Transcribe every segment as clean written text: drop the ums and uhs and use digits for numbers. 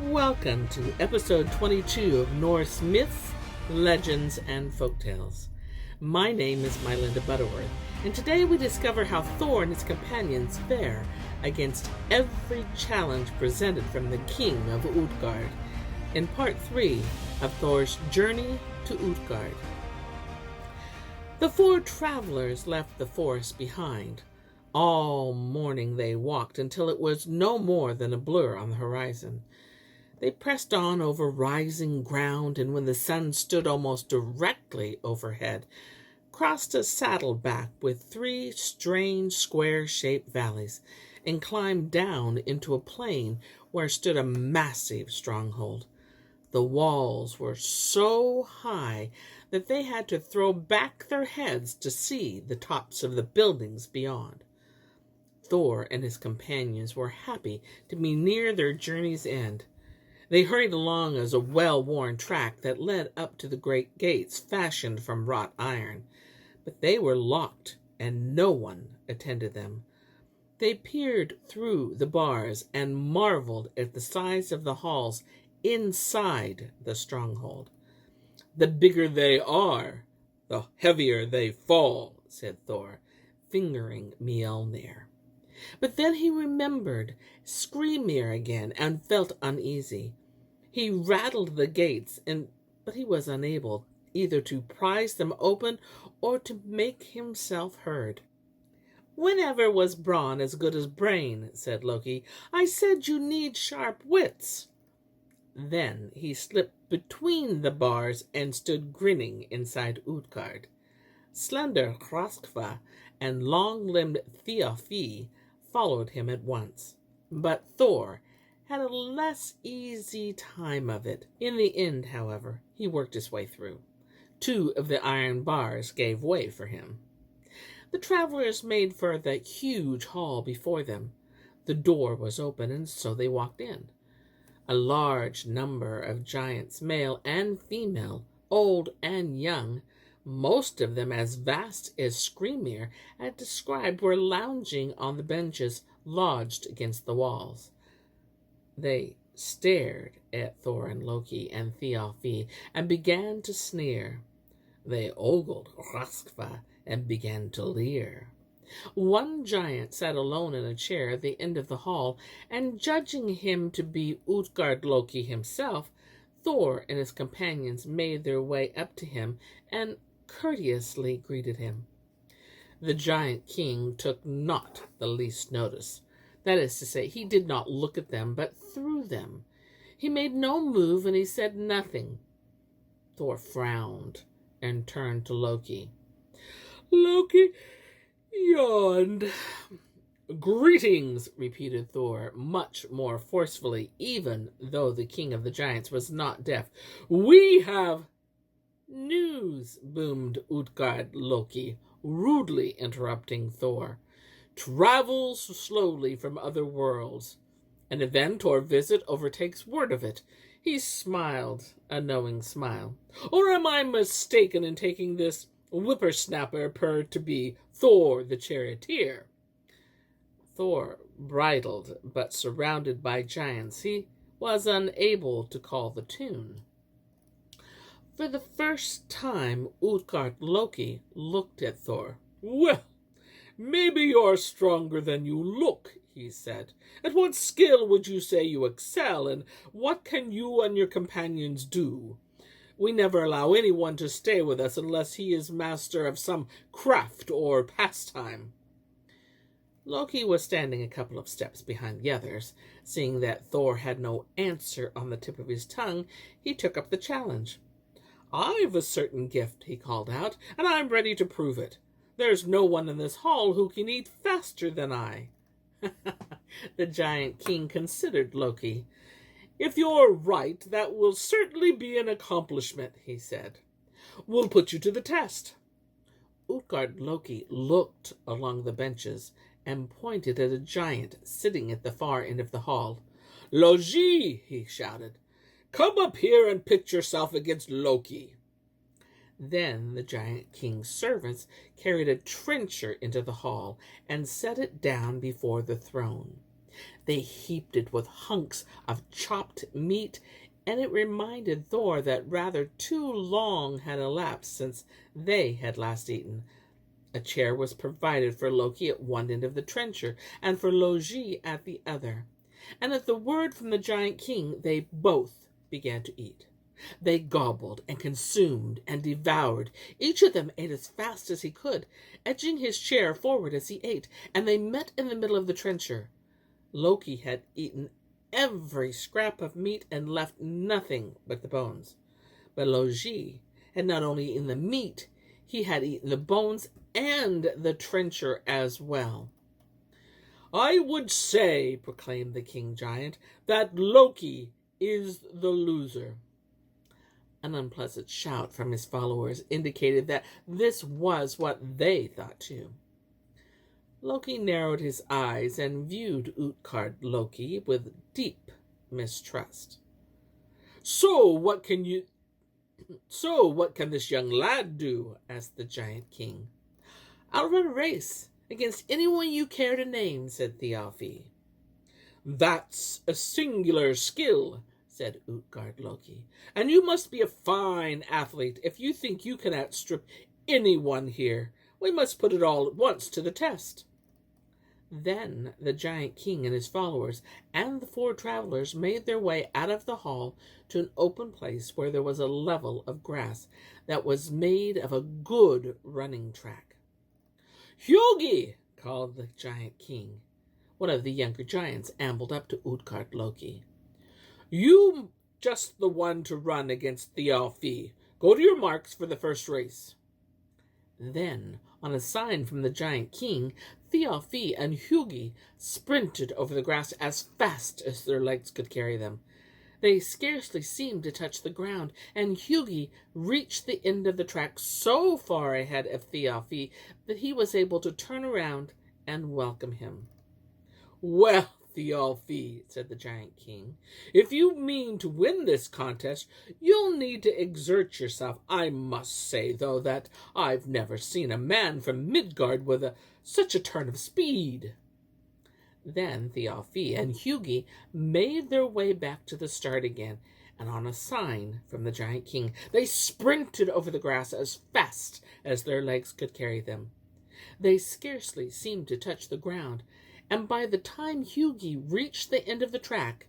Welcome to episode 22 of Norse Myths, Legends, and Folktales. My name is MyLinda Butterworth, and today we discover how Thor and his companions fare against every challenge presented from the King of Utgard, in part 3 of Thor's journey to Utgard. The four travelers left the forest behind. All morning they walked until it was no more than a blur on the horizon. They pressed on over rising ground, and when the sun stood almost directly overhead, crossed a saddleback with 3 strange square-shaped valleys, and climbed down into a plain where stood a massive stronghold. The walls were so high that they had to throw back their heads to see the tops of the buildings beyond. Thor and his companions were happy to be near their journey's end. They hurried along as a well-worn track that led up to the great gates fashioned from wrought iron, but they were locked and no one attended them. They peered through the bars and marveled at the size of the halls inside the stronghold. "The bigger they are, the heavier they fall," said Thor, fingering Mjolnir. But then he remembered Skrimir again and felt uneasy. He rattled the gates, but he was unable either to prise them open or to make himself heard. "Whenever was brawn as good as brain?" said Loki. "I said you need sharp wits." Then he slipped between the bars and stood grinning inside Utgard. Slender Hroskva and long-limbed Thialfie followed him at once, but Thor had a less easy time of it. In the end, however, he worked his way through. 2 of the iron bars gave way for him. The travelers made for the huge hall before them. The door was open, and so they walked in. A large number of giants, male and female, old and young, most of them as vast as Skrimir had described, were lounging on the benches lodged against the walls. They stared at Thor and Loki and Thialfie and began to sneer. They ogled Hroskva and began to leer. One giant sat alone in a chair at the end of the hall, and judging him to be Utgard-Loki himself, Thor and his companions made their way up to him and courteously greeted him. The giant king took not the least notice. That is to say, he did not look at them, but through them. He made no move, and he said nothing. Thor frowned and turned to Loki. Loki yawned. "Greetings," repeated Thor, much more forcefully, even though the king of the giants was not deaf. "We have news," boomed Utgard-Loki, rudely interrupting Thor. "Travels slowly from other worlds. An event or visit overtakes word of it." He smiled a knowing smile. "Or am I mistaken in taking this whippersnapper to be Thor the charioteer?" Thor bridled, but surrounded by giants, he was unable to call the tune. For the first time, Utgard-Loki looked at Thor. "Well, maybe you're stronger than you look," he said. "At what skill would you say you excel, and what can you and your companions do? We never allow anyone to stay with us unless he is master of some craft or pastime." Loki was standing a couple of steps behind the others. Seeing that Thor had no answer on the tip of his tongue, he took up the challenge. "I've a certain gift," he called out, "and I'm ready to prove it. There's no one in this hall who can eat faster than I." The giant king considered Loki. "If you're right, that will certainly be an accomplishment," he said. "We'll put you to the test." Utgard-Loki looked along the benches and pointed at a giant sitting at the far end of the hall. "Logi," he shouted, "come up here and pitch yourself against Loki." Then the giant king's servants carried a trencher into the hall and set it down before the throne. They heaped it with hunks of chopped meat, and it reminded Thor that rather too long had elapsed since they had last eaten. A chair was provided for Loki at one end of the trencher, and for Logi at the other. And at the word from the giant king, they both began to eat. They gobbled and consumed and devoured. Each of them ate as fast as he could, edging his chair forward as he ate, and they met in the middle of the trencher. Loki had eaten every scrap of meat and left nothing but the bones. But Logi had not only eaten the meat, he had eaten the bones and the trencher as well. "I would say," proclaimed the king giant, "that Loki is the loser." An unpleasant shout from his followers indicated that this was what they thought too. Loki narrowed his eyes and viewed Utgard-Loki with deep mistrust. So what can this young lad do?" asked the giant king. "I'll run a race against anyone you care to name," said Thialfie. "That's a singular skill," said Utgard-Loki, "and you must be a fine athlete if you think you can outstrip anyone here. We must put it all at once to the test." Then the giant king and his followers and the 4 travelers made their way out of the hall to an open place where there was a level of grass that was made of a good running track. "Hugi!" called the giant king. One of the younger giants ambled up to Utgard-Loki. "You just the one to run against Thialfie. Go to your marks for the first race." Then, on a sign from the giant king, Thialfie and Hugi sprinted over the grass as fast as their legs could carry them. They scarcely seemed to touch the ground, and Hugi reached the end of the track so far ahead of Thialfie that he was able to turn around and welcome him. "Well, Thialfie," said the giant king, "if you mean to win this contest, you'll need to exert yourself. I must say, though, that I've never seen a man from Midgard with such a turn of speed." Then Thialfie and Hugi made their way back to the start again, and on a sign from the giant king, they sprinted over the grass as fast as their legs could carry them. They scarcely seemed to touch the ground, and by the time Hugi reached the end of the track,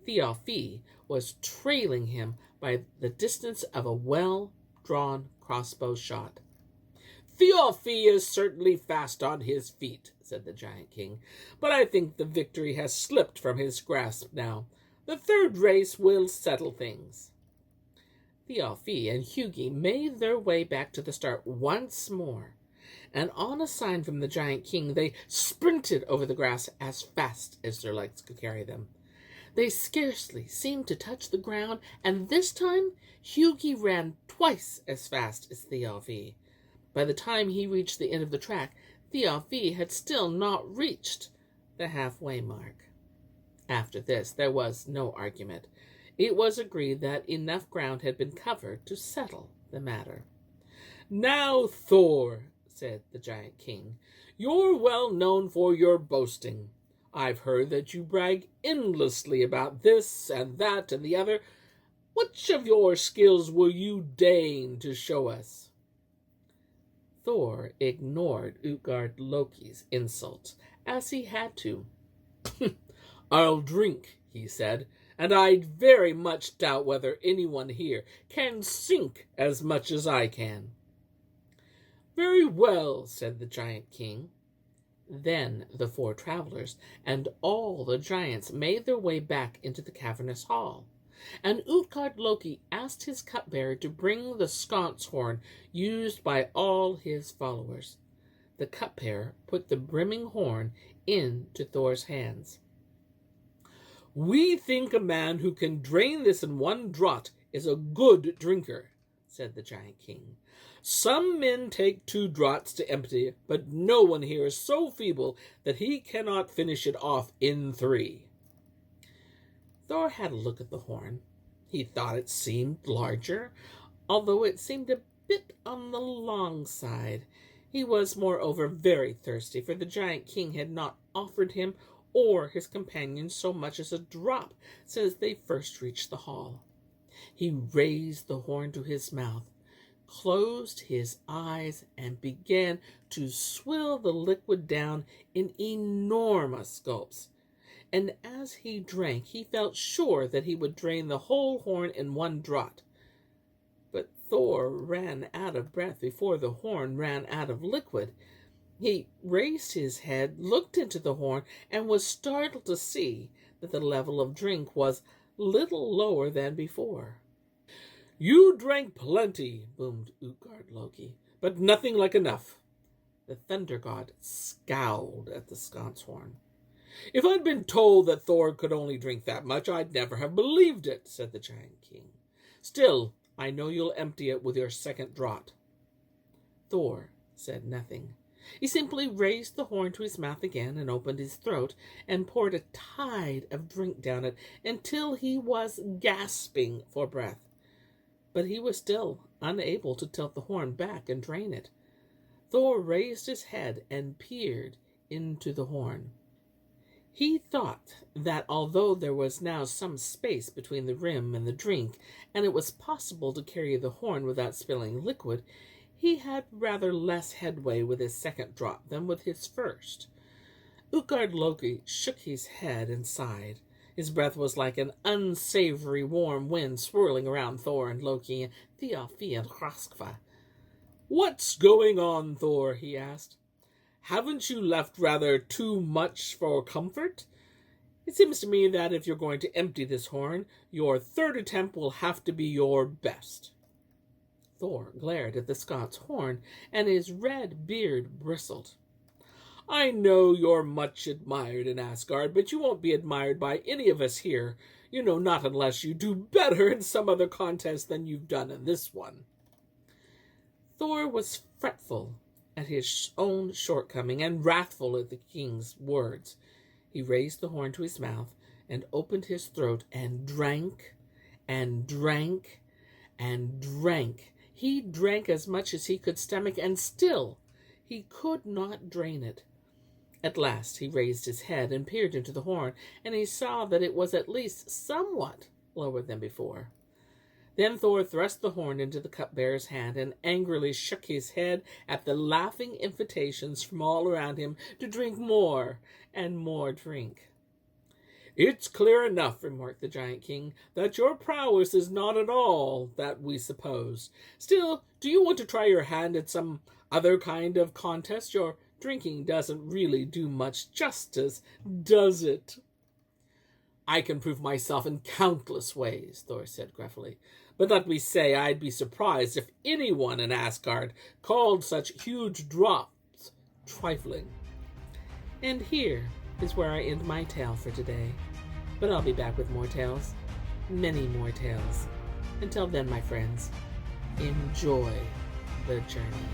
Thialfie was trailing him by the distance of a well-drawn crossbow shot. "Thialfie is certainly fast on his feet," said the giant king, "but I think the victory has slipped from his grasp now. The third race will settle things." Thialfie and Hugi made their way back to the start once more, and on a sign from the giant king, they sprinted over the grass as fast as their legs could carry them. They scarcely seemed to touch the ground, and this time Hugi ran twice as fast as Thialfie. By the time he reached the end of the track, Thialfie had still not reached the halfway mark. After this, there was no argument. It was agreed that enough ground had been covered to settle the matter. "Now, Thor," said the giant king, "you're well known for your boasting. I've heard that you brag endlessly about this and that and the other. Which of your skills will you deign to show us?" Thor ignored Utgard-Loki's insults, as he had to. "I'll drink," he said, "and I very much doubt whether anyone here can sink as much as I can." "Very well," said the giant king. Then the 4 travelers and all the giants made their way back into the cavernous hall, and Utgard-Loki asked his cupbearer to bring the sconce horn used by all his followers. The cupbearer put the brimming horn into Thor's hands. "We think a man who can drain this in one draught is a good drinker," said the giant king. "Some men take 2 draughts to empty, but no one here is so feeble that he cannot finish it off in 3. Thor had a look at the horn. He thought it seemed larger, although it seemed a bit on the long side. He was, moreover, very thirsty, for the giant king had not offered him or his companions so much as a drop since they first reached the hall. He raised the horn to his mouth, closed his eyes, and began to swill the liquid down in enormous gulps. And as he drank, he felt sure that he would drain the whole horn in one draught. But Thor ran out of breath before the horn ran out of liquid. He raised his head, looked into the horn, and was startled to see that the level of drink was little lower than before. "You drank plenty," boomed Utgard-Loki, "but nothing like enough." The thunder god scowled at the sconce horn. "If I'd been told that Thor could only drink that much, I'd never have believed it," said the giant king. "Still, I know you'll empty it with your second draught." Thor said nothing. He simply raised the horn to his mouth again and opened his throat and poured a tide of drink down it until he was gasping for breath. But he was still unable to tilt the horn back and drain it. Thor raised his head and peered into the horn. He thought that although there was now some space between the rim and the drink, and it was possible to carry the horn without spilling liquid, he had rather less headway with his second draught than with his first. Utgard-Loki shook his head and sighed. His breath was like an unsavory warm wind swirling around Thor and Loki and Thialfie and Hroskva. "What's going on, Thor?" he asked. "Haven't you left rather too much for comfort? It seems to me that if you're going to empty this horn, your third attempt will have to be your best." Thor glared at the sconce horn, and his red beard bristled. "I know you're much admired in Asgard, but you won't be admired by any of us here. Not unless you do better in some other contest than you've done in this one." Thor was fretful at his own shortcoming and wrathful at the king's words. He raised the horn to his mouth and opened his throat and drank and drank and drank. He drank as much as he could stomach, and still he could not drain it. At last he raised his head and peered into the horn, and he saw that it was at least somewhat lower than before. Then Thor thrust the horn into the cupbearer's hand and angrily shook his head at the laughing invitations from all around him to drink more and more drink. "It's clear enough," remarked the giant king, "that your prowess is not at all that we suppose. Still, do you want to try your hand at some other kind of contest? Your drinking doesn't really do much justice, does it?" "I can prove myself in countless ways," Thor said gruffly. "But let me say I'd be surprised if anyone in Asgard called such huge drops trifling." And here is where I end my tale for today. But I'll be back with more tales, many more tales. Until then, my friends, enjoy the journey.